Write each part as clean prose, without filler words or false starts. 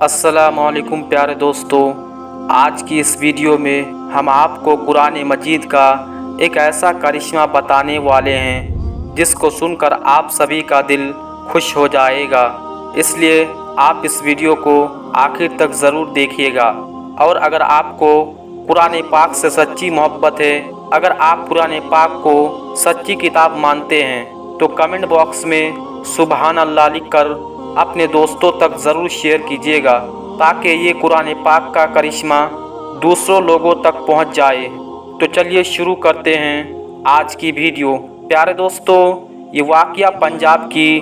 अस्सलामुअलैकुम प्यारे दोस्तों, आज की इस वीडियो में हम आपको कुरान मजीद का एक ऐसा करिश्मा बताने वाले हैं जिसको सुनकर आप सभी का दिल खुश हो जाएगा। इसलिए आप इस वीडियो को आखिर तक ज़रूर देखिएगा। और अगर आपको कुरान पाक से सच्ची मोहब्बत है, अगर आप कुरान पाक को सच्ची किताब मानते हैं, तो कमेंट बॉक्स में सुबहान अल्लाह लिखकर अपने दोस्तों तक ज़रूर शेयर कीजिएगा, ताकि ये कुरान पाक का करिश्मा दूसरों लोगों तक पहुंच जाए। तो चलिए शुरू करते हैं आज की वीडियो। प्यारे दोस्तों, ये वाक़या पंजाब की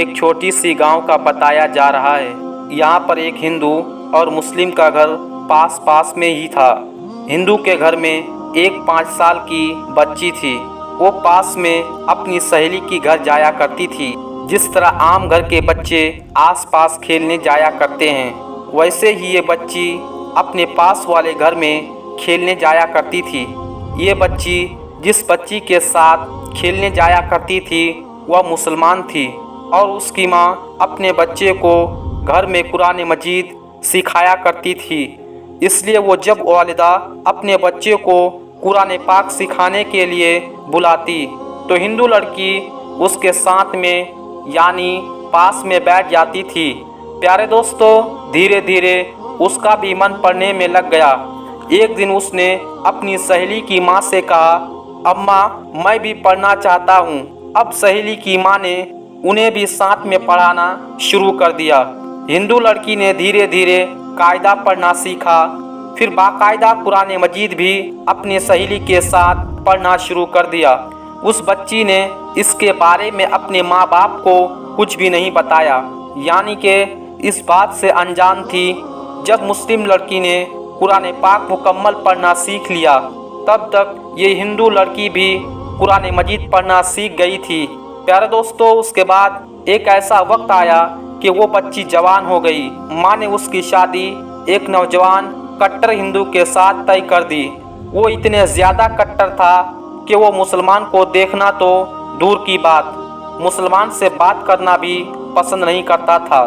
एक छोटी सी गांव का बताया जा रहा है। यहाँ पर एक हिंदू और मुस्लिम का घर पास पास में ही था। हिंदू के घर में एक 5 साल की बच्ची थी। वो पास में अपनी सहेली की घर जाया करती थी। जिस तरह आम घर के बच्चे आसपास खेलने जाया करते हैं, वैसे ही ये बच्ची अपने पास वाले घर में खेलने जाया करती थी। ये बच्ची जिस बच्ची के साथ खेलने जाया करती थी वह मुसलमान थी, और उसकी माँ अपने बच्चे को घर में कुरान मजीद सिखाया करती थी। इसलिए वो जब वालिदा अपने बच्चे को कुरान पाक सिखाने के लिए बुलाती तो हिंदू लड़की उसके साथ में यानी पास में बैठ जाती थी। प्यारे दोस्तों, धीरे धीरे उसका भी मन पढ़ने में लग गया। एक दिन उसने अपनी सहेली की माँ से कहा, अम्मा मैं भी पढ़ना चाहता हूँ। अब सहेली की माँ ने उन्हें भी साथ में पढ़ाना शुरू कर दिया। हिंदू लड़की ने धीरे धीरे कायदा पढ़ना सीखा, फिर बाकायदा कुरान मजीद भी अपने सहेली के साथ पढ़ना शुरू कर दिया। उस बच्ची ने इसके बारे में अपने माँ बाप को कुछ भी नहीं बताया, यानी कि इस बात से अनजान थी। जब मुस्लिम लड़की ने कुरान पाक मुकम्मल पढ़ना सीख लिया, तब तक ये हिंदू लड़की भी कुरान मजीद पढ़ना सीख गई थी। प्यारे दोस्तों, उसके बाद एक ऐसा वक्त आया कि वो बच्ची जवान हो गई। माँ ने उसकी शादी एक नौजवान कट्टर हिंदू के साथ तय कर दी। वो इतने ज़्यादा कट्टर था कि वो मुसलमान को देखना तो दूर की बात, मुसलमान से बात करना भी पसंद नहीं करता था।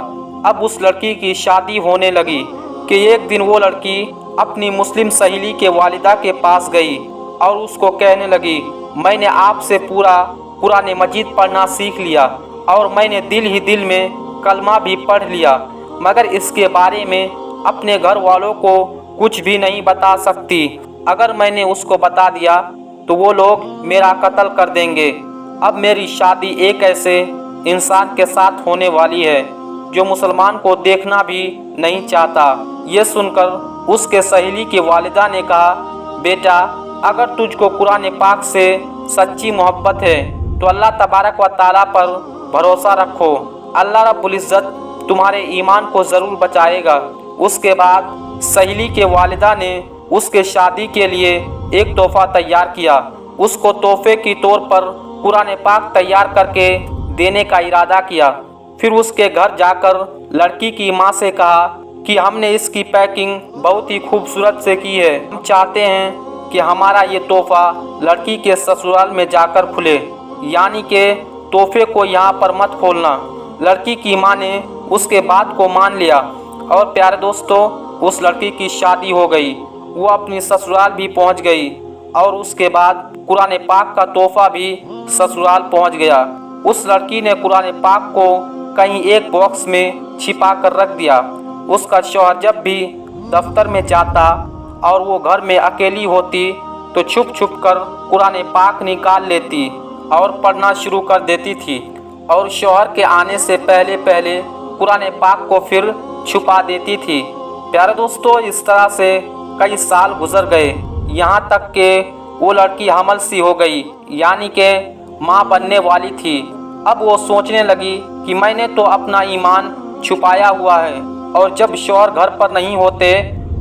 अब उस लड़की की शादी होने लगी कि एक दिन वो लड़की अपनी मुस्लिम सहेली के वालिदा के पास गई और उसको कहने लगी, मैंने आपसे पूरा कुरान मजीद पढ़ना सीख लिया और मैंने दिल ही दिल में कलमा भी पढ़ लिया, मगर इसके बारे में अपने घर वालों को कुछ भी नहीं बता सकती। अगर मैंने उसको बता दिया तो वो लोग मेरा कत्ल कर देंगे। अब मेरी शादी एक ऐसे इंसान के साथ होने वाली है जो मुसलमान को देखना भी नहीं चाहता। ये सुनकर उसके सहेली की वालिदा ने कहा, बेटा अगर तुझको कुरान पाक से सच्ची मोहब्बत है तो अल्लाह तबारक व ताला पर भरोसा रखो। अल्लाह रब्बुल इज़्ज़त तुम्हारे ईमान को ज़रूर बचाएगा। उसके बाद सहेली के वालिदा ने उसके शादी के लिए एक तोहफ़ा तैयार किया। उसको तोहफे की तौर पर कुरान पाक तैयार करके देने का इरादा किया। फिर उसके घर जाकर लड़की की माँ से कहा कि हमने इसकी पैकिंग बहुत ही खूबसूरत से की है। हम चाहते हैं कि हमारा ये तोहफ़ा लड़की के ससुराल में जाकर खुले, यानी कि तोहफे को यहाँ पर मत खोलना। लड़की की माँ ने उसके बात को मान लिया और प्यारे दोस्तों, उस लड़की की शादी हो गई। वो अपनी ससुराल भी पहुंच गई और उसके बाद कुरान पाक का तोहफा भी ससुराल पहुंच गया। उस लड़की ने कुरान पाक को कहीं एक बॉक्स में छिपा कर रख दिया। उसका शौहर जब भी दफ्तर में जाता और वो घर में अकेली होती तो छुप छुप कर कुरान पाक निकाल लेती और पढ़ना शुरू कर देती थी, और शौहर के आने से पहले पहले कुरान पाक को फिर छुपा देती थी। प्यारे दोस्तों, इस तरह से कई साल गुजर गए, यहाँ तक कि वो लड़की हमल सी हो गई, यानी कि माँ बनने वाली थी। अब वो सोचने लगी कि मैंने तो अपना ईमान छुपाया हुआ है, और जब शौहर घर पर नहीं होते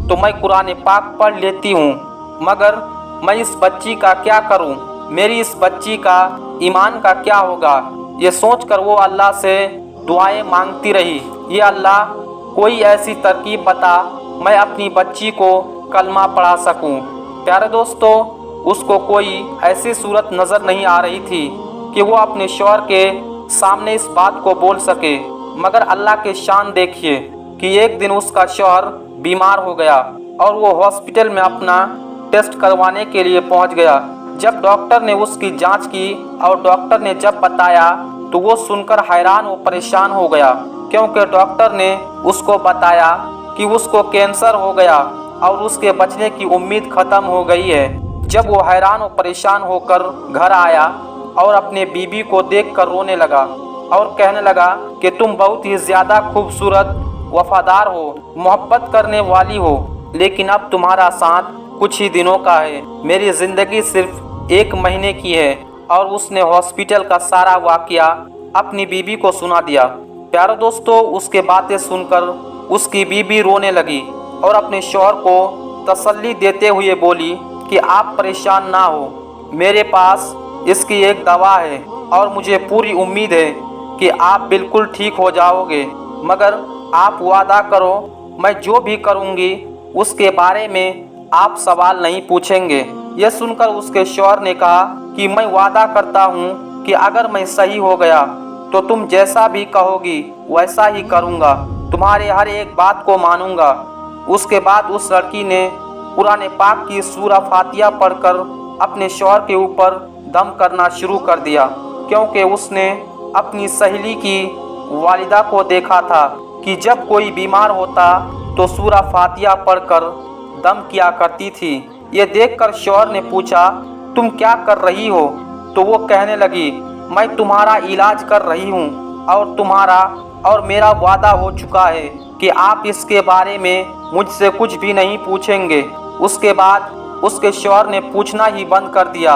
तो मैं कुरान पाक पढ़ लेती हूँ, मगर मैं इस बच्ची का क्या करूँ, मेरी इस बच्ची का ईमान का क्या होगा। ये सोचकर वो अल्लाह से दुआएं मांगती रही, ये अल्लाह कोई ऐसी तरकीब बता मैं अपनी बच्ची को कलमा पढ़ा सकूं। प्यारे दोस्तों, उसको कोई ऐसी सूरत नज़र नहीं आ रही थी कि वो अपने शौहर के सामने इस बात को बोल सके, मगर अल्लाह के शान देखिए। कि एक दिन उसका शौहर बीमार हो गया और वो हॉस्पिटल में अपना टेस्ट करवाने के लिए पहुंच गया। जब डॉक्टर ने उसकी जांच की और डॉक्टर ने जब बताया तो वो सुनकर हैरान और परेशान हो गया, क्योंकि डॉक्टर ने उसको बताया कि उसको कैंसर हो गया और उसके बचने की उम्मीद खत्म हो गई है। जब वो हैरान और परेशान होकर घर आया और अपने बीबी को देखकर रोने लगा और कहने लगा कि तुम बहुत ही ज़्यादा खूबसूरत, वफादार हो, मोहब्बत करने वाली हो, लेकिन अब तुम्हारा साथ कुछ ही दिनों का है, मेरी ज़िंदगी सिर्फ 1 महीने की है। और उसने हॉस्पिटल का सारा वाक़या अपनी बीबी को सुना दिया। प्यारे दोस्तों, उसके बातें सुनकर उसकी बीबी रोने लगी और अपने शौहर को तसल्ली देते हुए बोली कि आप परेशान ना हो, मेरे पास इसकी एक दवा है और मुझे पूरी उम्मीद है कि आप बिल्कुल ठीक हो जाओगे, मगर आप वादा करो मैं जो भी करूँगी उसके बारे में आप सवाल नहीं पूछेंगे। यह सुनकर उसके शौहर ने कहा कि मैं वादा करता हूँ कि अगर मैं सही हो गया तो तुम जैसा भी कहोगी वैसा ही करूँगा, तुम्हारे हर एक बात को मानूंगा। उसके बाद उस लड़की ने कुरान पाक की सूरा फातिहा पढ़कर अपने शौहर के ऊपर दम करना शुरू कर दिया, क्योंकि उसने अपनी सहेली की वालिदा को देखा था कि जब कोई बीमार होता तो सूरा फातिहा पढ़कर दम किया करती थी। ये देखकर शौहर ने पूछा, तुम क्या कर रही हो? तो वो कहने लगी, मैं तुम्हारा इलाज कर रही हूँ और तुम्हारा और मेरा वादा हो चुका है कि आप इसके बारे में मुझसे कुछ भी नहीं पूछेंगे। उसके बाद उसके शौहर ने पूछना ही बंद कर दिया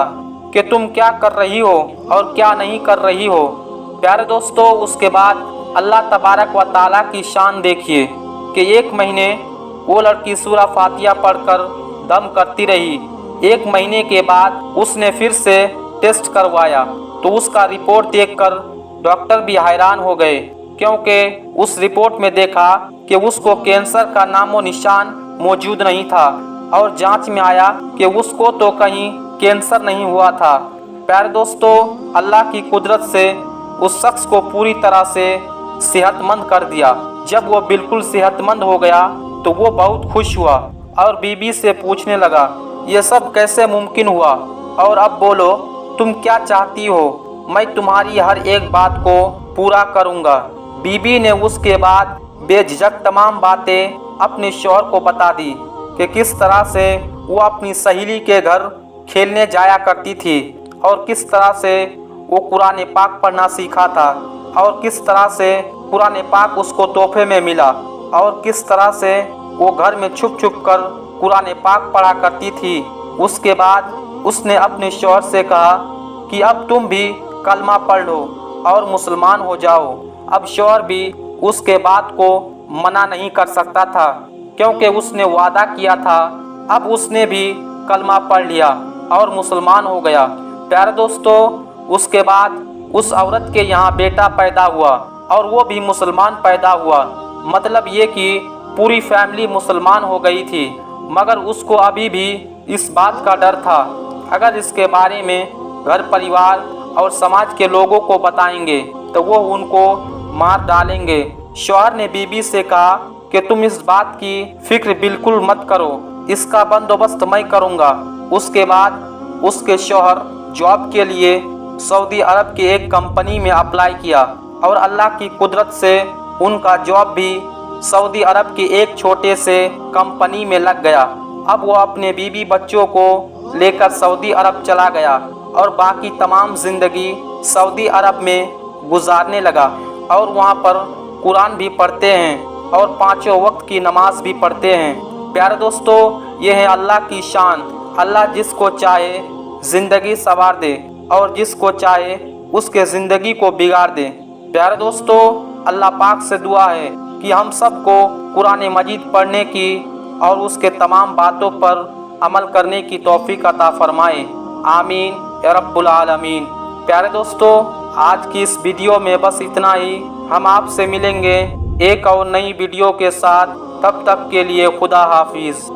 कि तुम क्या कर रही हो और क्या नहीं कर रही हो। प्यारे दोस्तों, उसके बाद अल्लाह तबारक व ताला की शान देखिए कि 1 महीने वो लड़की सूरा फातिहा पढ़कर दम करती रही। 1 महीने के बाद उसने फिर से टेस्ट करवाया तो उसका रिपोर्ट देखकर डॉक्टर भी हैरान हो गए, क्योंकि उस रिपोर्ट में देखा कि उसको कैंसर का नामो निशान मौजूद नहीं था और जांच में आया कि उसको तो कहीं कैंसर नहीं हुआ था। प्यारे दोस्तों, अल्लाह की कुदरत से उस शख्स को पूरी तरह से सेहतमंद कर दिया। जब वो बिल्कुल सेहतमंद हो गया तो वो बहुत खुश हुआ और बीबी से पूछने लगा, ये सब कैसे मुमकिन हुआ? और अब बोलो तुम क्या चाहती हो, मैं तुम्हारी हर एक बात को पूरा करूँगा। बीबी ने उसके बाद बेझिझक तमाम बातें अपने शौहर को बता दी कि किस तरह से वो अपनी सहेली के घर खेलने जाया करती थी और किस तरह से वो कुरान पाक पढ़ना सीखा था और किस तरह से कुरान पाक उसको तोहफे में मिला और किस तरह से वो घर में छुप छुप कर कुरान पाक पढ़ा करती थी। उसके बाद उसने अपने शौहर से कहा कि अब तुम भी कलमा पढ़ लो और मुसलमान हो जाओ। अब शौहर भी उसके बात को मना नहीं कर सकता था, क्योंकि उसने वादा किया था। अब उसने भी कलमा पढ़ लिया और मुसलमान हो गया। प्यारे दोस्तों, उसके बाद उस औरत के यहाँ बेटा पैदा हुआ और वो भी मुसलमान पैदा हुआ। मतलब ये कि पूरी फैमिली मुसलमान हो गई थी, मगर उसको अभी भी इस बात का डर था, अगर इसके बारे में घर परिवार और समाज के लोगों को बताएंगे तो वो उनको मार डालेंगे। शौहर ने बीबी से कहा कि तुम इस बात की फिक्र बिल्कुल मत करो, इसका बंदोबस्त मैं करूँगा। उसके बाद उसके शौहर जॉब के लिए सऊदी अरब की एक कंपनी में अप्लाई किया और अल्लाह की कुदरत से उनका जॉब भी सऊदी अरब की एक छोटे से कंपनी में लग गया। अब वो अपने बीबी बच्चों को लेकर सऊदी अरब चला गया और बाकी तमाम ज़िंदगी सऊदी अरब में गुजारने लगा और वहाँ पर कुरान भी पढ़ते हैं और 5 वक्त की नमाज भी पढ़ते हैं। प्यारे दोस्तों, ये है अल्लाह की शान। अल्लाह जिसको चाहे ज़िंदगी संवार दे और जिसको चाहे उसके ज़िंदगी को बिगाड़ दे। प्यारे दोस्तों, अल्लाह पाक से दुआ है कि हम सबको कुरान मजीद पढ़ने की और उसके तमाम बातों पर अमल करने की तौफीक अता फरमाए। आमीन या रब्बुल आलमीन। प्यारे दोस्तों, आज की इस वीडियो में बस इतना ही। हम आपसे मिलेंगे एक और नई वीडियो के साथ। तब तक के लिए खुदा हाफिज़।